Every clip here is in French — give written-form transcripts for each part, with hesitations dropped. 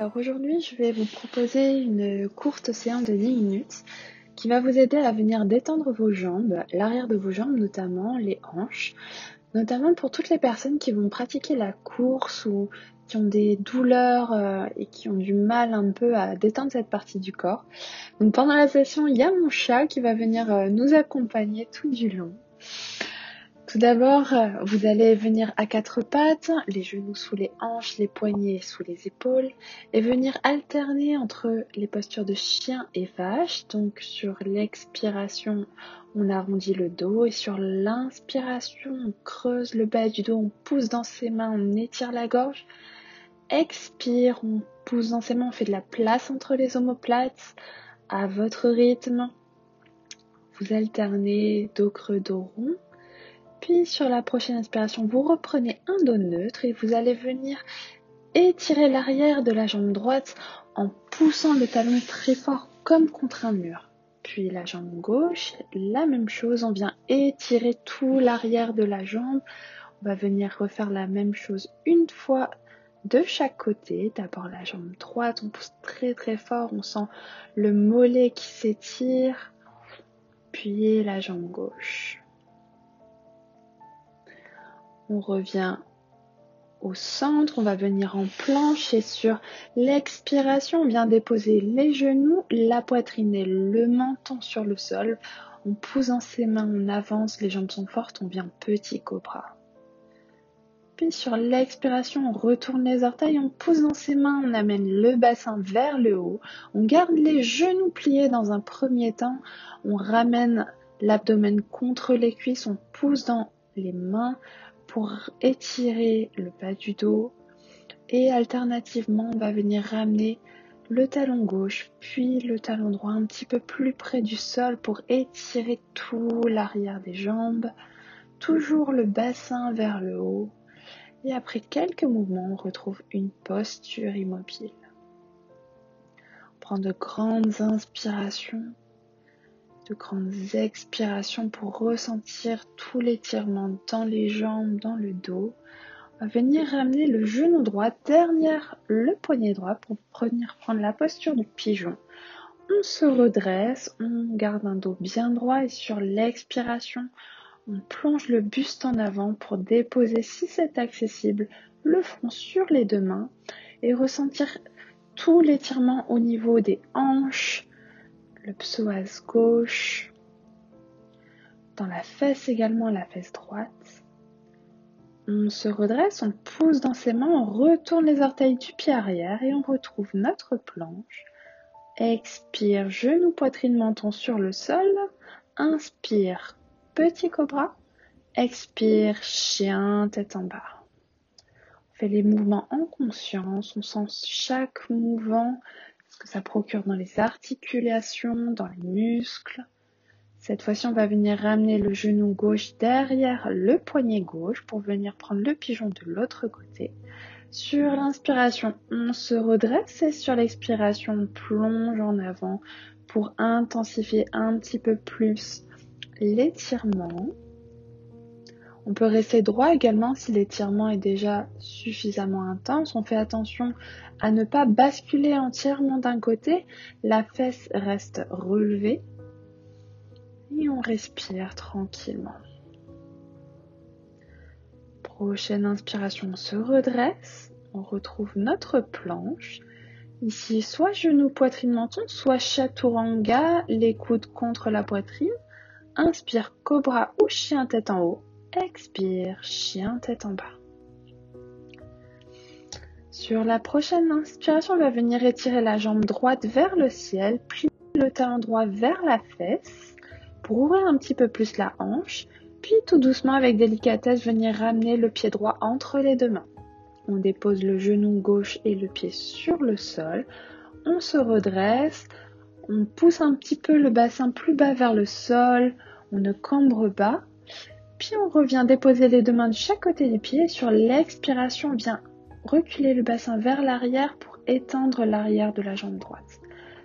Alors aujourd'hui, je vais vous proposer une courte séance de 10 minutes qui va vous aider à venir détendre vos jambes, l'arrière de vos jambes notamment, les hanches, notamment pour toutes les personnes qui vont pratiquer la course ou qui ont des douleurs et qui ont du mal un peu à détendre cette partie du corps. Donc pendant la session, il y a mon chat qui va venir nous accompagner tout du long. Tout d'abord, vous allez venir à quatre pattes, les genoux sous les hanches, les poignets sous les épaules, et venir alterner entre les postures de chien et vache. Donc sur l'expiration, on arrondit le dos, et sur l'inspiration, on creuse le bas du dos, on pousse dans ses mains, on étire la gorge. Expire, on pousse dans ses mains, on fait de la place entre les omoplates, à votre rythme. Vous alternez dos creux, dos rond. Puis sur la prochaine inspiration, vous reprenez un dos neutre et vous allez venir étirer l'arrière de la jambe droite en poussant le talon très fort comme contre un mur. Puis la jambe gauche, la même chose, on vient étirer tout l'arrière de la jambe. On va venir refaire la même chose une fois de chaque côté. D'abord la jambe droite, on pousse très très fort, on sent le mollet qui s'étire. Puis la jambe gauche. On revient au centre, on va venir en planche et sur l'expiration, on vient déposer les genoux, la poitrine et le menton sur le sol. On pousse dans ses mains, on avance, les jambes sont fortes, on vient petit cobra. Puis sur l'expiration, on retourne les orteils, on pousse dans ses mains, on amène le bassin vers le haut. On garde les genoux pliés dans un premier temps, on ramène l'abdomen contre les cuisses, on pousse dans les mains pour étirer le bas du dos et alternativement on va venir ramener le talon gauche puis le talon droit un petit peu plus près du sol pour étirer tout l'arrière des jambes, toujours le bassin vers le haut et après quelques mouvements on retrouve une posture immobile. On prend de grandes inspirations, de grandes expirations pour ressentir tout l'étirement dans les jambes, dans le dos. On va venir ramener le genou droit derrière le poignet droit pour venir prendre la posture du pigeon. On se redresse, on garde un dos bien droit et sur l'expiration, on plonge le buste en avant pour déposer, si c'est accessible, le front sur les deux mains et ressentir tout l'étirement au niveau des hanches, le psoas gauche, dans la fesse également, la fesse droite. On se redresse, on pousse dans ses mains, on retourne les orteils du pied arrière et on retrouve notre planche. Expire, genou, poitrine, menton sur le sol. Inspire, petit cobra. Expire, chien, tête en bas. On fait les mouvements en conscience, on sent chaque mouvement, ce que ça procure dans les articulations, dans les muscles. Cette fois-ci, on va venir ramener le genou gauche derrière le poignet gauche pour venir prendre le pigeon de l'autre côté. Sur l'inspiration, on se redresse et sur l'expiration, on plonge en avant pour intensifier un petit peu plus l'étirement. On peut rester droit également si l'étirement est déjà suffisamment intense. On fait attention à ne pas basculer entièrement d'un côté. La fesse reste relevée. Et on respire tranquillement. Prochaine inspiration, on se redresse. On retrouve notre planche. Ici, soit genou, poitrine, menton, soit chaturanga, les coudes contre la poitrine. Inspire, cobra ou chien tête en haut. Expire, chien tête en bas. Sur la prochaine inspiration, on va venir étirer la jambe droite vers le ciel, plier le talon droit vers la fesse pour ouvrir un petit peu plus la hanche, puis tout doucement avec délicatesse venir ramener le pied droit entre les deux mains. On dépose le genou gauche et le pied sur le sol, on se redresse, on pousse un petit peu le bassin plus bas vers le sol, on ne cambre pas, puis on revient déposer les deux mains de chaque côté du pied et sur l'expiration on vient reculer le bassin vers l'arrière pour étendre l'arrière de la jambe droite.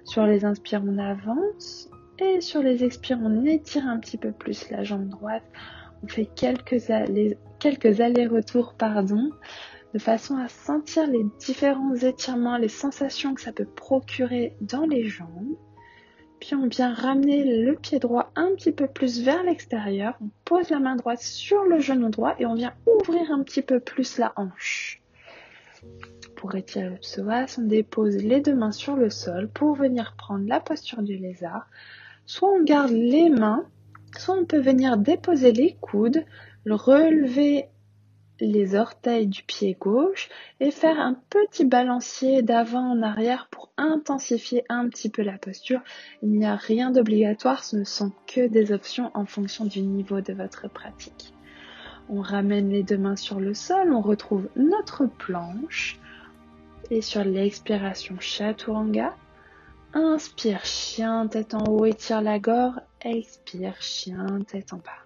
Sur les inspires on avance et sur les expires on étire un petit peu plus la jambe droite. On fait quelques allers-retours de façon à sentir les différents étirements, les sensations que ça peut procurer dans les jambes. Puis on vient ramener le pied droit un petit peu plus vers l'extérieur. On pose la main droite sur le genou droit et on vient ouvrir un petit peu plus la hanche. Pour étirer le psoas, on dépose les deux mains sur le sol pour venir prendre la posture du lézard. Soit on garde les mains, soit on peut venir déposer les coudes, relever les orteils du pied gauche et faire un petit balancier d'avant en arrière pour intensifier un petit peu la posture. Il n'y a rien d'obligatoire, ce ne sont que des options en fonction du niveau de votre pratique. On ramène les deux mains sur le sol, on retrouve notre planche et sur l'expiration Chaturanga, inspire chien tête en haut, étire la gorge, expire chien tête en bas.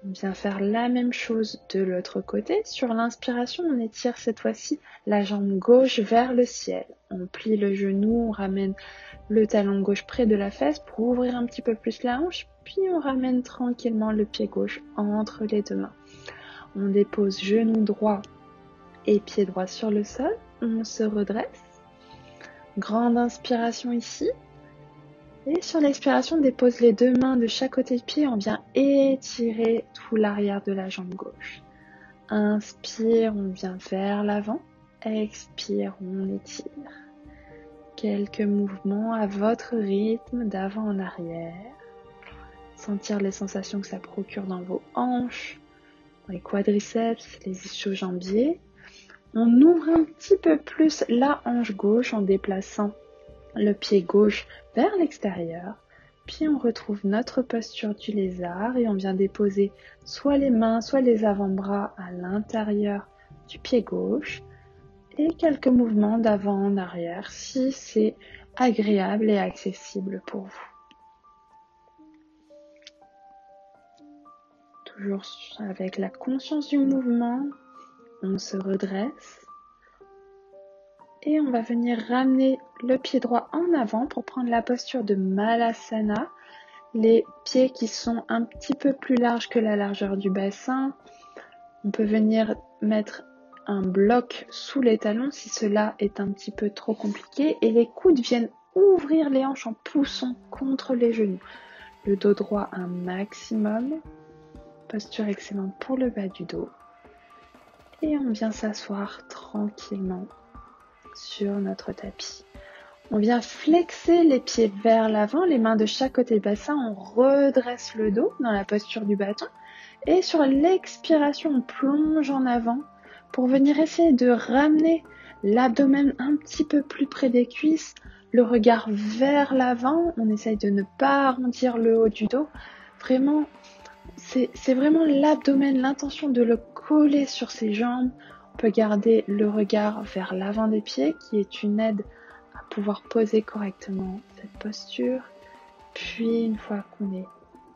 On vient faire la même chose de l'autre côté. Sur l'inspiration, on étire cette fois-ci la jambe gauche vers le ciel. On plie le genou, on ramène le talon gauche près de la fesse pour ouvrir un petit peu plus la hanche. Puis on ramène tranquillement le pied gauche entre les deux mains. On dépose genou droit et pied droit sur le sol. On se redresse. Grande inspiration ici. Et sur l'expiration, on dépose les deux mains de chaque côté du pied. On vient étirer tout l'arrière de la jambe gauche. Inspire, on vient vers l'avant. Expire, on étire. Quelques mouvements à votre rythme d'avant en arrière. Sentir les sensations que ça procure dans vos hanches, dans les quadriceps, les ischio-jambiers. On ouvre un petit peu plus la hanche gauche en déplaçant le pied gauche vers l'extérieur, puis on retrouve notre posture du lézard et on vient déposer soit les mains, soit les avant-bras à l'intérieur du pied gauche et quelques mouvements d'avant en arrière si c'est agréable et accessible pour vous. Toujours avec la conscience du mouvement, on se redresse. Et on va venir ramener le pied droit en avant pour prendre la posture de Malasana. Les pieds qui sont un petit peu plus larges que la largeur du bassin. On peut venir mettre un bloc sous les talons si cela est un petit peu trop compliqué. Et les coudes viennent ouvrir les hanches en poussant contre les genoux. Le dos droit un maximum. Posture excellente pour le bas du dos. Et on vient s'asseoir tranquillement sur notre tapis. On vient flexer les pieds vers l'avant, les mains de chaque côté du bassin, on redresse le dos dans la posture du bâton et sur l'expiration, on plonge en avant pour venir essayer de ramener l'abdomen un petit peu plus près des cuisses, le regard vers l'avant, on essaye de ne pas arrondir le haut du dos. Vraiment, c'est vraiment l'abdomen, l'intention de le coller sur ses jambes. On peut garder le regard vers l'avant des pieds qui est une aide à pouvoir poser correctement cette posture. Puis une fois qu'on est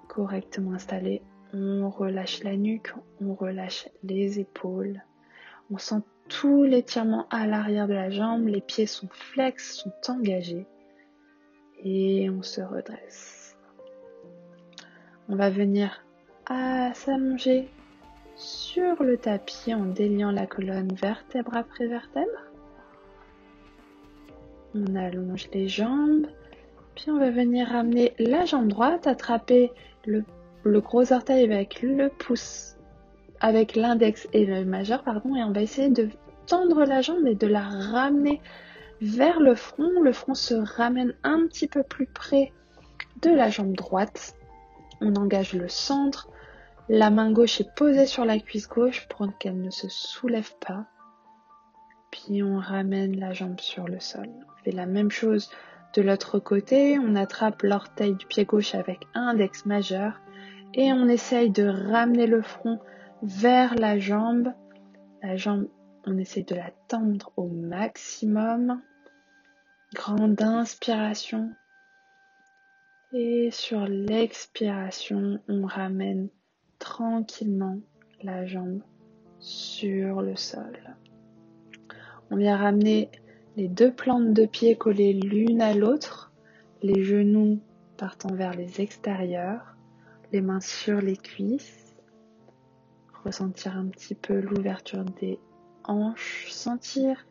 correctement installé, on relâche la nuque, on relâche les épaules. On sent tout l'étirement à l'arrière de la jambe, les pieds sont flex, sont engagés et on se redresse. On va venir s'allonger sur le tapis en déliant la colonne vertèbre après vertèbre. On allonge les jambes, puis on va venir ramener la jambe droite, attraper le gros orteil avec le pouce, avec l'index et le majeur, et on va essayer de tendre la jambe et de la ramener vers le front. Le front se ramène un petit peu plus près de la jambe droite. On engage le centre. La main gauche est posée sur la cuisse gauche pour qu'elle ne se soulève pas. Puis on ramène la jambe sur le sol. On fait la même chose de l'autre côté. On attrape l'orteil du pied gauche avec index majeur et on essaye de ramener le front vers la jambe. La jambe, on essaye de la tendre au maximum. Grande inspiration. Et sur l'expiration, on ramène tranquillement la jambe sur le sol. On vient ramener les deux plantes de pied collées l'une à l'autre, les genoux partant vers les extérieurs, les mains sur les cuisses, ressentir un petit peu l'ouverture des hanches, sentir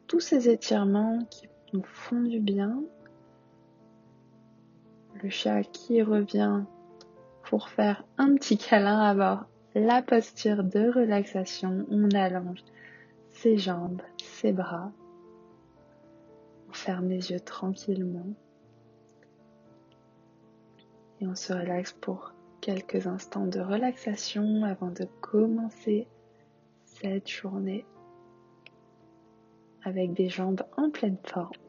tous ces étirements qui nous font du bien. Le chat qui revient pour faire un petit câlin, avoir la posture de relaxation. On allonge ses jambes, ses bras. On ferme les yeux tranquillement. Et on se relaxe pour quelques instants de relaxation avant de commencer cette journée avec des jambes en pleine forme.